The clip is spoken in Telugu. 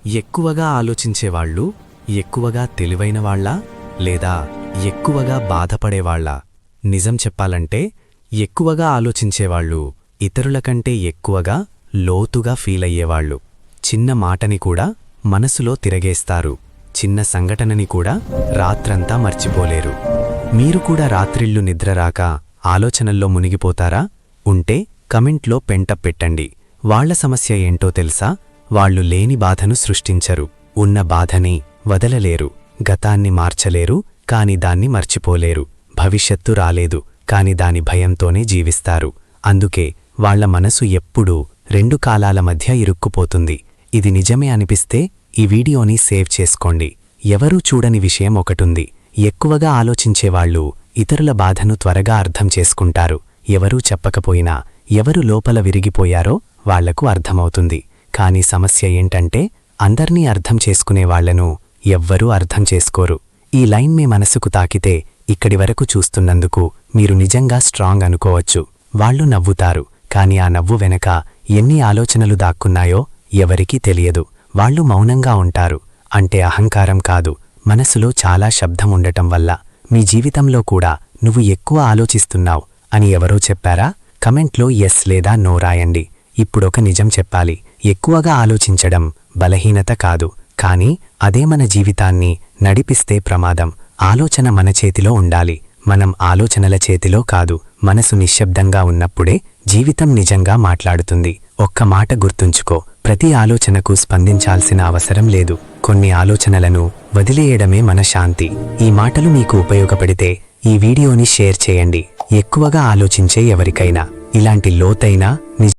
ఎక్కువగా ఆలోచించేవాళ్ళు ఎక్కువగా తెలివైనవాళ్ళా లేదా ఎక్కువగా బాధపడేవాళ్ళా? నిజం చెప్పాలంటే ఎక్కువగా ఆలోచించేవాళ్ళు ఇతరుల కంటే ఎక్కువగా లోతుగా ఫీలయ్యేవాళ్ళు. చిన్న మాటని కూడా మనసులో తిరగేస్తారు. చిన్న సంఘటనని కూడా రాత్రంతా మర్చిపోలేరు. మీరు కూడా రాత్రిళ్ళు నిద్రరాక ఆలోచనల్లో మునిగిపోతారా? ఉంటే కమెంట్లో పెంట పెట్టండి. వాళ్ల సమస్య ఏంటో తెలుసా? వాళ్ళు లేని బాధను సృష్టించరు. ఉన్న బాధని వదలలేరు. గతాన్ని మార్చలేరు, కాని దాన్ని మర్చిపోలేరు. భవిష్యత్తు రాలేదు, కాని దాని భయంతోనే జీవిస్తారు. అందుకే వాళ్ల మనసు ఎప్పుడూ రెండు కాలాల మధ్య ఇరుక్కుపోతుంది. ఇది నిజమే అనిపిస్తే ఈ వీడియోని సేవ్ చేసుకోండి. ఎవరూ చూడని విషయం ఒకటుంది. ఎక్కువగా ఆలోచించేవాళ్ళు ఇతరుల బాధను త్వరగా అర్థం చేసుకుంటారు. ఎవరూ చెప్పకపోయినా ఎవరు లోపల విరిగిపోయారో వాళ్లకు అర్థమవుతుంది. కాని సమస్య ఏంటంటే అందర్నీ అర్థం చేసుకునేవాళ్లను ఎవ్వరూ అర్థం చేసుకోరు. ఈ లైన్ మీ మనసుకు తాకితే ఇక్కడి వరకు చూస్తున్నందుకు మీరు నిజంగా స్ట్రాంగ్ అనుకోవచ్చు. వాళ్ళు నవ్వుతారు, కాని ఆ నవ్వు వెనక ఎన్ని ఆలోచనలు దాక్కున్నాయో ఎవరికీ తెలియదు. వాళ్ళు మౌనంగా ఉంటారు. అంటే అహంకారం కాదు, మనసులో చాలా శబ్దం ఉండటం వల్ల. మీ జీవితంలో కూడా నువ్వు ఎక్కువ ఆలోచిస్తున్నావు అని ఎవరో చెప్పారా? కమెంట్లో ఎస్ లేదా నో రాయండి. ఇప్పుడొక నిజం చెప్పాలి. ఎక్కువగా ఆలోచించడం బలహీనత కాదు, కానీ అదే మన జీవితాన్ని నడిపిస్తే ప్రమాదం. ఆలోచన మన చేతిలో ఉండాలి, మనం ఆలోచనల చేతిలో కాదు. మనసు నిశ్శబ్దంగా ఉన్నప్పుడే జీవితం నిజంగా మాట్లాడుతుంది. ఒక్క మాట గుర్తుంచుకో, ప్రతి ఆలోచనకు స్పందించాల్సిన అవసరం లేదు. కొన్ని ఆలోచనలను వదిలేయడమే మన శాంతి. ఈ మాటలు మీకు ఉపయోగపడితే ఈ వీడియోని షేర్ చేయండి. ఎక్కువగా ఆలోచించే ఎవరికైనా ఇలాంటి లోతైన